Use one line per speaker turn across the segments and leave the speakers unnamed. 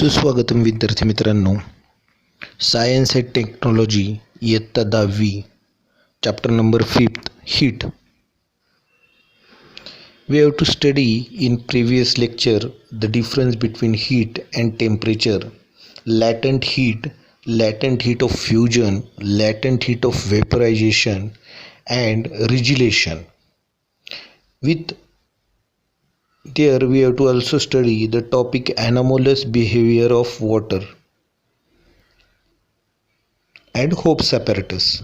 सुस्वागतम विद्यार्थी मित्रांनो. सायन्स अँड टेक्नॉलॉजी इयत्ता 10वी chapter number 5 heat. We have to study in previous lecture the difference between heat and temperature, latent heat of fusion, latent heat of vaporization and regelation. With there we have to also study the topic anomalous behavior of water and Hope's apparatus.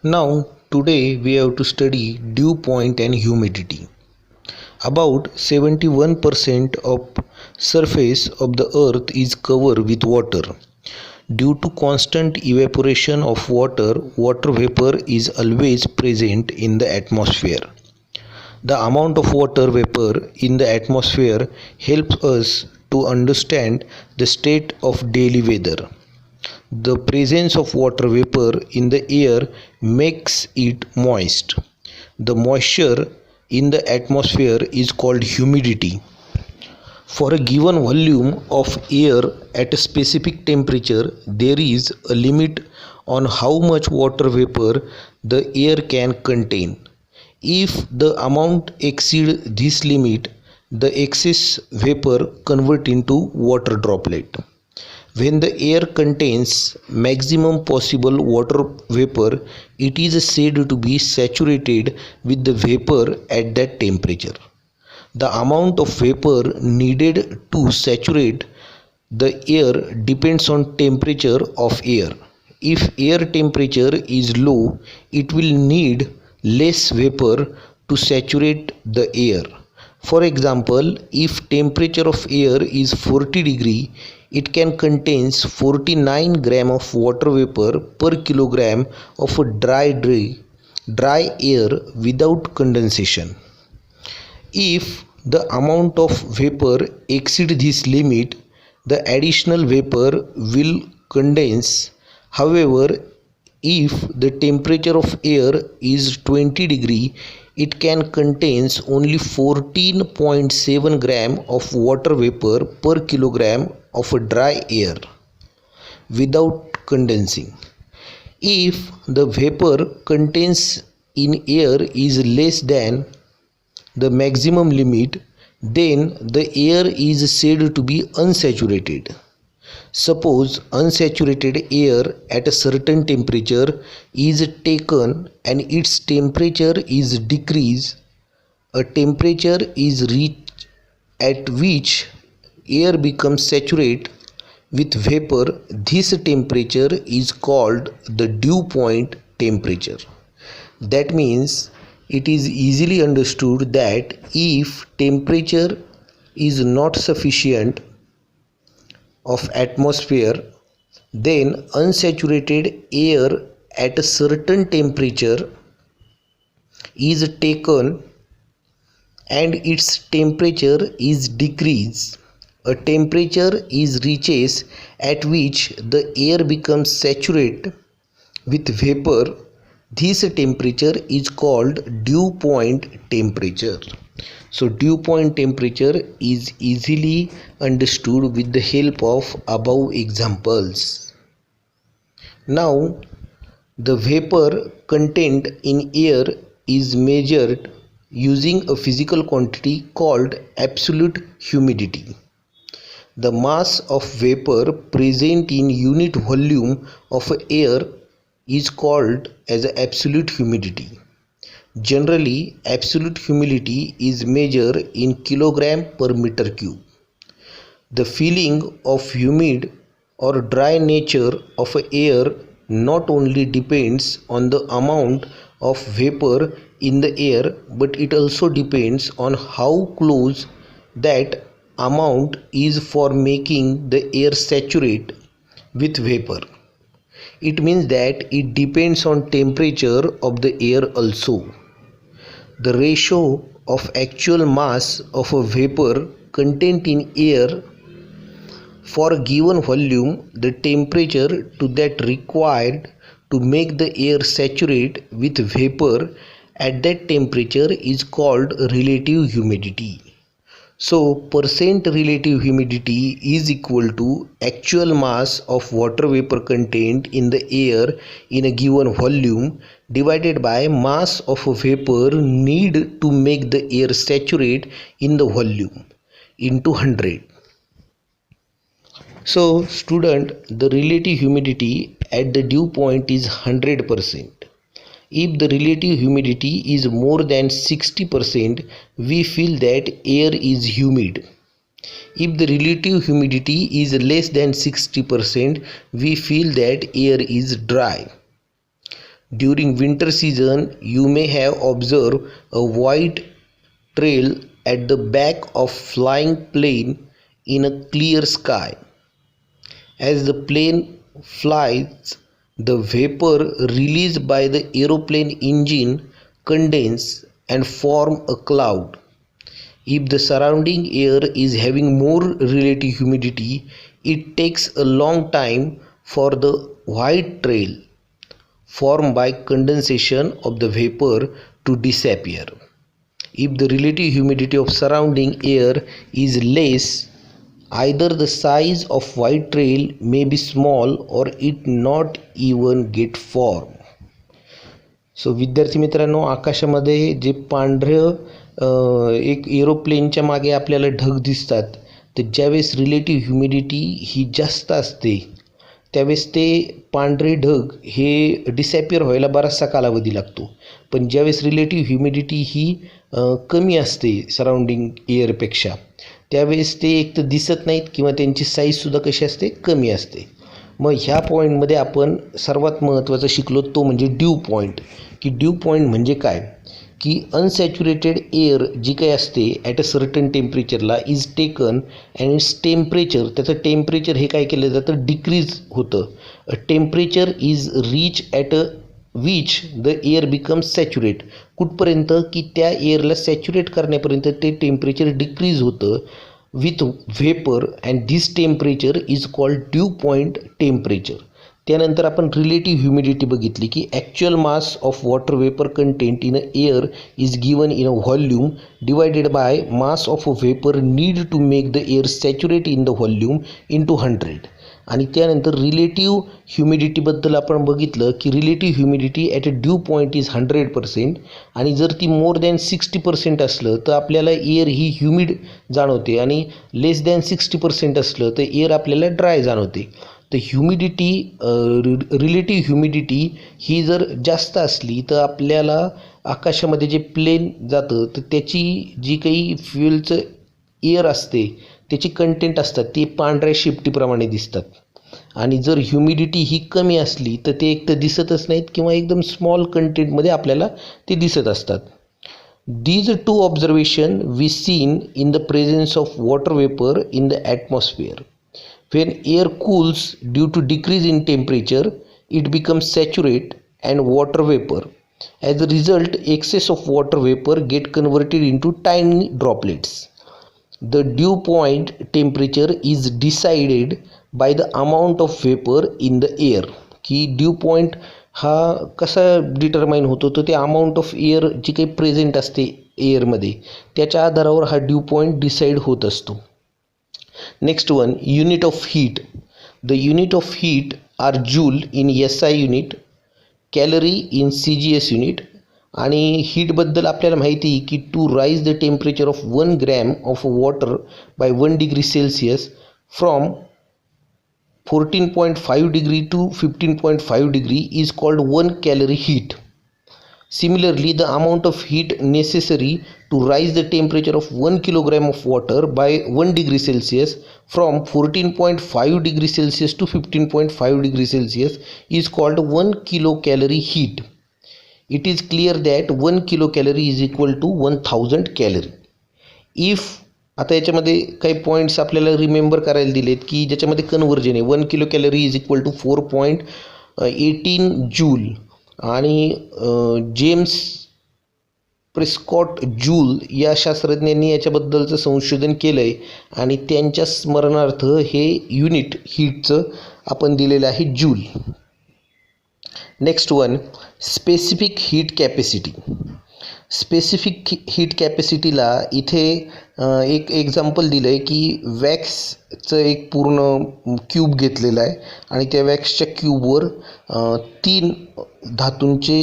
Now today we have to study dew point and humidity. About 71% of surface of the earth is covered with water. Due to constant evaporation of water, water vapor is always present in the atmosphere. The amount of water vapor in the atmosphere helps us to understand the state of daily weather. The presence of water vapor in the air makes it moist. The moisture in the atmosphere is called humidity. For a given volume of air at a specific temperature, there is a limit on how much water vapor the air can contain. If the amount exceeds this limit, the excess vapor converts into water droplet. When the air contains maximum possible water vapor, it is said to be saturated with the vapor at that temperature. The amount of vapor needed to saturate the air depends on temperature of air. If air temperature is low, it will need less vapor to saturate the air. For example, if temperature of air is 40 degree, it can contains 49 gram of water vapor per kilogram of a dry air without condensation. If the amount of vapor exceeds this limit, the additional vapor will condense. However, if the temperature of air is 20 degree, it can contains only 14.7 gram of water vapor per kilogram of a dry air without condensing. If the vapor contains in air is less than the maximum limit, then the air is said to be unsaturated. Suppose unsaturated air at a certain temperature is taken and its temperature is decreased. A temperature is reached at which air becomes saturated with vapor. This temperature is called the dew point temperature. That means it is easily understood that if temperature is not sufficient of atmosphere, then unsaturated air at a certain temperature is taken and its temperature is decreased. A temperature is reaches at which the air becomes saturated with vapor. This temperature is called dew point temperature. So dew point temperature is easily understood with the help of above examples. Now the vapor content in air is measured using a physical quantity called absolute humidity. The mass of vapor present in unit volume of air is called as absolute humidity. Generally, absolute humidity is measured in kilogram per meter cube. The feeling of humid or dry nature of air not only depends on the amount of vapor in the air, but it also depends on how close that amount is for making the air saturate with vapor. It means that it depends on temperature of the air also. The ratio of actual mass of a vapor content in air for a given volume, the temperature to that required to make the air saturate with vapor at that temperature is called relative humidity. So percent relative humidity is equal to actual mass of water vapor contained in the air in a given volume divided by mass of a vapor need to make the air saturate in the volume into 100. So student, the relative humidity at the dew point is 100%. If the relative humidity is more than 60%, we feel that air is humid. If the relative humidity is less than 60%, we feel that air is dry. During winter season, you may have observed a white trail at the back of flying plane in a clear sky. As the plane flies, the vapor released by the aeroplane engine condense and form a cloud. If the surrounding air is having more relative humidity, it takes a long time for the white trail formed by condensation of the vapor to disappear. If the relative humidity of surrounding air is less, either the size of white trail may be small or it not even get formed. सो विद्यार्थी मित्रांनो, आकाशामध्ये जे पांढरं एक एरोप्लेनच्या मागे आपल्याला ढग दिसतात, तर ज्यावेळेस रिलेटिव्ह ह्युमिडिटी ही जास्त असते त्यावेळेस ते पांढरे ढग हे डिसॅपियर व्हायला बराचसा कालावधी लागतो. पण ज्यावेळेस रिलेटिव्ह ह्युमिडिटी ही कमी असते सराउंडिंग एअरपेक्षा, त्यावेळेस ते एक तर दिसत नाहीत किंवा त्यांची साईजसुद्धा कशी असते, कमी असते. मग ह्या पॉईंटमध्ये आपण सर्वात महत्त्वाचं शिकलो तो म्हणजे ड्यू पॉईंट. की ड्यू पॉईंट म्हणजे काय, की अनसॅच्युरेटेड एअर जी काही असते ॲट अ सर्टन टेम्परेचरला is taken and its temperature, त्याचं टेम्परेचर हे काय केलं जातं, डिक्रीज होतं. Temperature is reach at a which the air becomes saturate, कुठपर्यंत की त्या एअरला सॅच्युरेट करण्यापर्यंत ते टेम्परेचर डिक्रीज होतं with vapor and this temperature is called dew point temperature. त्यानंतर आपण रिलेटिव्ह ह्युमिडिटी बघितली की actual mass of water vapour content in a air is given in a volume divided by mass of a vapour need to make the air saturate in the volume into 100. आणि त्यानंतर relative ह्युमिडिटीबद्दल आपण बघितलं की relative humidity at a dew point is 100%. आणि जर ती more than 60% असलं तर आपल्याला एअर ही ह्युमिड जाणवते आणि लेस दॅन 60% असलं तर एअर आपल्याला ड्राय जाणवते. तर ह्युमिडिटी रिलेटिव्ह ह्युमिडिटी ही जर जास्त असली तर आपल्याला आकाशामध्ये जे प्लेन जातं तर त्याची जी काही फ्युएलचं एअर असते त्याची कंटेंट असतात ती पांढऱ्या शेपटीप्रमाणे दिसतात. आणि जर ह्युमिडिटी ही कमी असली तर ते एक तर दिसतच नाहीत किंवा एकदम स्मॉल कंटेंटमध्ये आपल्याला ते दिसत असतात. These two observations we seen in the presence of water vapor in the atmosphere. When air cools due to decrease in temperature, it becomes saturate and water vapor. As a result, excess of water vapor get converted into tiny droplets. The dew point temperature is decided by the amount of vapor in the air. की dew point हा कसा determine होतो, तर ते amount of air जी काही present असते एअरमध्ये त्याच्या आधारावर हा ड्यू पॉईंट डिसाईड होत असतो. Next one, unit of heat. The unit of heat are joule in SI unit, calorie in CGS unit. आणि हीटबद्दल आपल्याला माहिती आहे की to raise the temperature of 1 gram of water by 1 degree Celsius from 14.5 degree to 15.5 degree is called 1 calorie heat. Similarly, the amount of heat necessary to rise the temperature of 1 kilogram of water by 1 degree Celsius from 14.5 degree Celsius to 15.5 degree Celsius is called 1 kilocalorie heat. It is clear that 1 kilocalorie is equal to 1000 calorie. If आता याच्यामध्ये काही points आपल्याला remember करायला दिलेत की ज्याच्यामध्ये conversion आहे. 1 kilo calorie is equal to 4.18 joule. आणि जेम्स प्रेस्कॉट जूल या शास्त्रज्ञांनी याच्याबद्दलचं संशोधन केलं आहे आणि त्यांच्या स्मरणार्थ हे युनिट हीटचं आपण दिलेलं आहे joule. Next one, specific heat capacity. Specific heat कॅपॅसिटीला इथे एक एक्झाम्पल दिलं आहे की वॅक्सचं एक पूर्ण क्यूब घेतलेला आहे आणि त्या वॅक्सच्या क्यूबवर 3 धातूंचे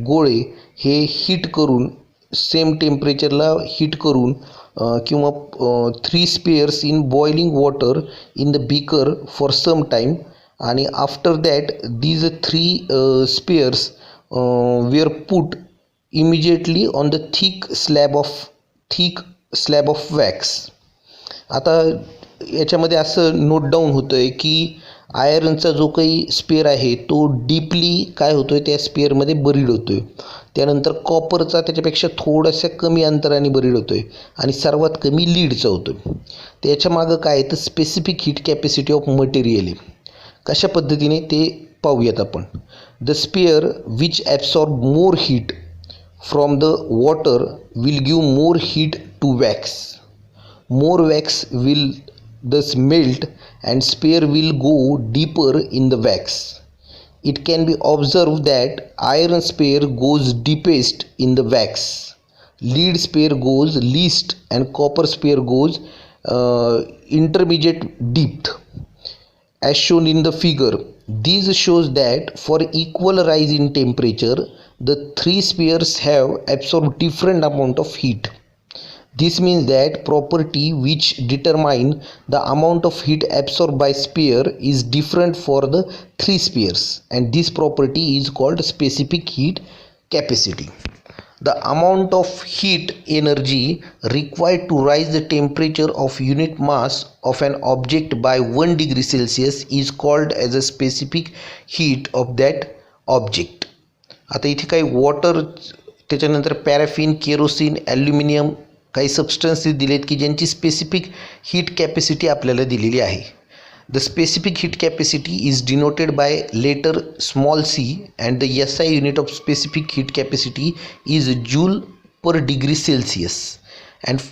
गोळे हे हीट करून सेम टेम्परेचरला हीट करून किंवा 3 spheres in boiling water in the beaker for some time आणि after that these 3 spheres were put immediately on the thick slab of wax. आता याच्यामध्ये असं नोट डाऊन होतं आहे की आयरनचा जो काही स्पेअर आहे तो डीपली काय होतो आहे त्या स्पेअरमध्ये बरीड होतो आहे. त्यानंतर कॉपरचा त्याच्यापेक्षा थोड्याशा कमी अंतराने बरीड होतो आहे आणि सर्वात कमी लीडचा होतो आहे. त्याच्या मागं काय तर specific heat capacity of material आहे. कशा पद्धतीने ते पाहूयात आपण. The spare which absorb more heat from the water will give more heat to wax. More wax will thus melt and sphere will go deeper in the wax. It can be observed that iron sphere goes deepest in the wax, lead sphere goes least and copper sphere goes intermediate depth. As shown in the figure, this shows that for equal rise in temperature, the 3 spheres have absorbed different amount of heat. This means that property which determine the amount of heat absorbed by sphere is different for the 3 spheres, and this property is called specific heat capacity. The amount of heat energy required to rise the temperature of unit mass of an object by 1 degree Celsius is called as a specific heat of that object. आता इथे काही water, त्याच्यानंतर paraffin, kerosene, aluminium काही substances दिलेत की ज्यांची specific heat capacity आपल्याला दिलेली आहे. The specific heat capacity is denoted by letter small c and the SI unit of specific heat capacity is joule per degree Celsius and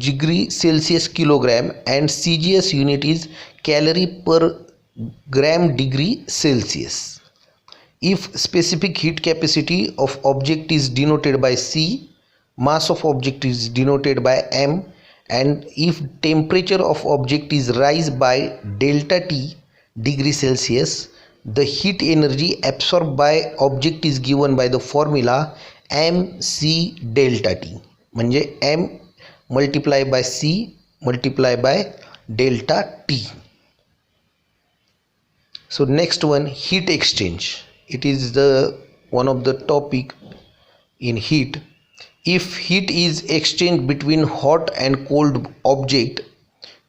degree Celsius kilogram and CGS unit is calorie per gram degree Celsius. If specific heat capacity of object is denoted by C, mass of object is denoted by M, and if temperature of object is rise by delta T degree Celsius, the heat energy absorbed by object is given by the formula mc delta T, म्हणजे m multiply by c multiply by delta T. So next one, heat exchange. It is the one of the topic in heat. If heat is exchanged between hot and cold object,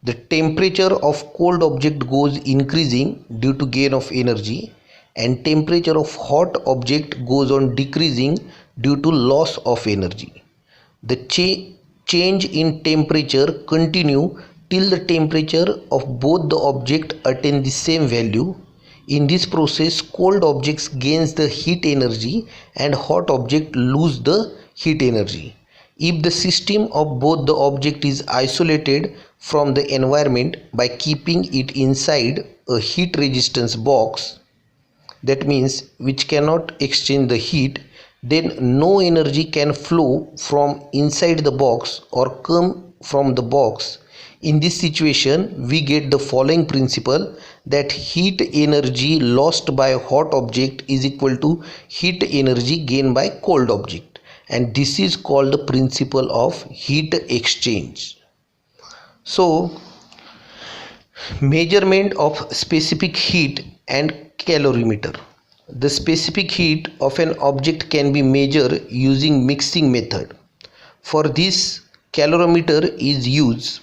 the temperature of cold object goes increasing due to gain of energy and temperature of hot object goes on decreasing due to loss of energy. The change in temperature continue till the temperature of both the object attain the same value. In this process, cold objects gains the heat energy and hot object lose the heat energy. If the system of both the object is isolated from the environment by keeping it inside a heat resistance box, that means which cannot exchange the heat, then no energy can flow from inside the box or come from the box. In this situation, we get the following principle, that heat energy lost by hot object is equal to heat energy gained by cold object, and this is called the principle of heat exchange. So measurement of specific heat and calorimeter. The specific heat of an object can be measured using mixing method. For this, calorimeter is used.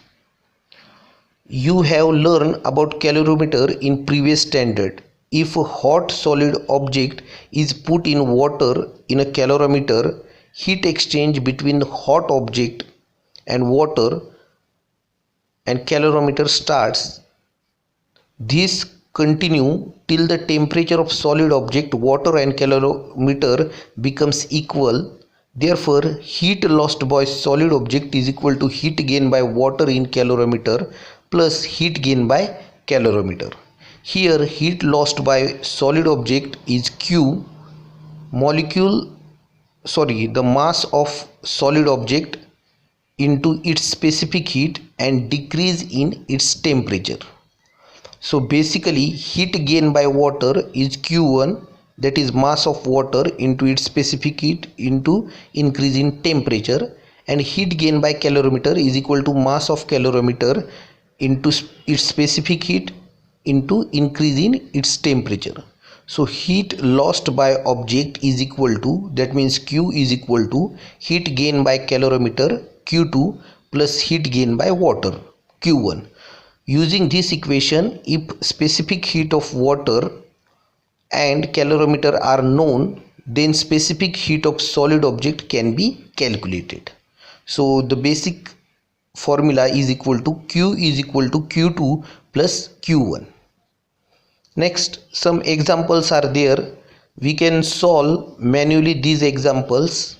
You have learned about calorimeter in previous standard. If a hot solid object is put in water in a calorimeter, heat exchange between the hot object and water and calorimeter starts. This continue till the temperature of solid object, water and calorimeter becomes equal. Therefore, heat lost by solid object is equal to heat gained by water in calorimeter plus heat gained by calorimeter. Here heat lost by solid object is Q, molecule the mass of solid object into its specific heat and decrease in its temperature. So basically heat gain by water is Q1, that is mass of water into its specific heat into increase in temperature, and heat gain by calorimeter is equal to mass of calorimeter into its specific heat into increase in its temperature. So heat lost by object is equal to, that means Q is equal to heat gain by calorimeter Q2 plus heat gain by water Q1. Using this equation, if specific heat of water and calorimeter are known, then specific heat of solid object can be calculated. So the basic formula is equal to Q is equal to Q2 plus Q1. Next, some examples are there. We can solve manually these examples.